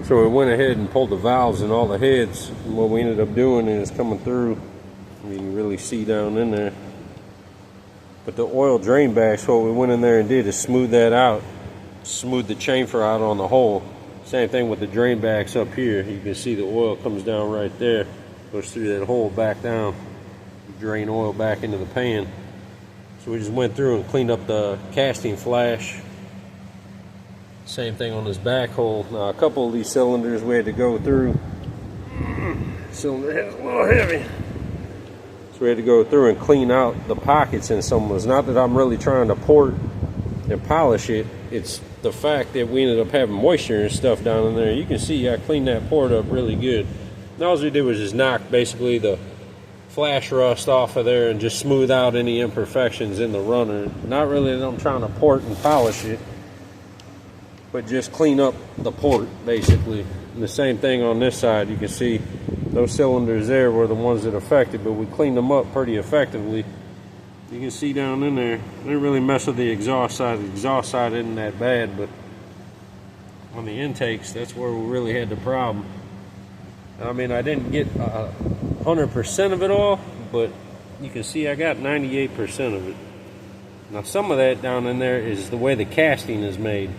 So we went ahead and pulled the valves and all the heads, and what we ended up doing is coming through, you can really see down in there. But the oil drain bags, what we went in there and did is smooth that out, smooth the chamfer out on the hole. Same thing with the drain bags up here. You can see the oil comes down right there, goes through that hole back down, drain oil back into the pan. So we just went through and cleaned up the casting flash. Same thing on this back hole. Now a couple of these cylinders we had to go through. Cylinder head's a little heavy. So we had to go through and clean out the pockets in some of those. Not that I'm really trying to port and polish it. It's the fact that we ended up having moisture and stuff down in there. You can see I cleaned that port up really good. And all we did was just knock basically the flash rust off of there and just smooth out any imperfections in the runner. Not really that I'm trying to port and polish it, but just clean up the port basically. And the same thing on this side. You can see those cylinders there were the ones that affected, but we cleaned them up pretty effectively. You can see down in there, I didn't really mess with the exhaust side. The exhaust side isn't that bad, but on the intakes, that's where we really had the problem. I mean, I didn't get 100% of it all, but you can see I got 98% of it. Now some of that down in there is the way the casting is made.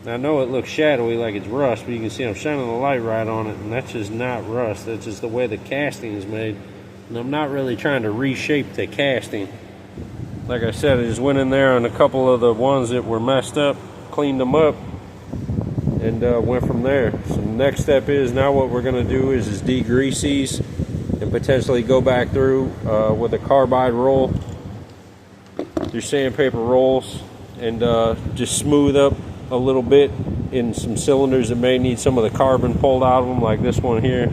Now, I know it looks shadowy like it's rust, but you can see I'm shining the light right on it, and that's just not rust. That's just the way the casting is made. And I'm not really trying to reshape the casting. Like I said, I just went in there on a couple of the ones that were messed up, cleaned them up, and went from there. So the next step is now what we're going to do is degrease these and potentially go back through with a carbide roll, through sandpaper rolls, and just smooth up a little bit in some cylinders that may need some of the carbon pulled out of them, like this one here.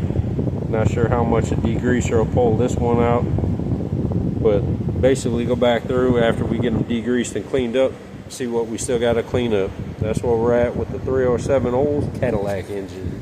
Not sure how much a degreaser will pull this one out, but basically go back through after we get them degreased and cleaned up, see what we still got to clean up. That's where we're at with the 307 Olds Cadillac engine.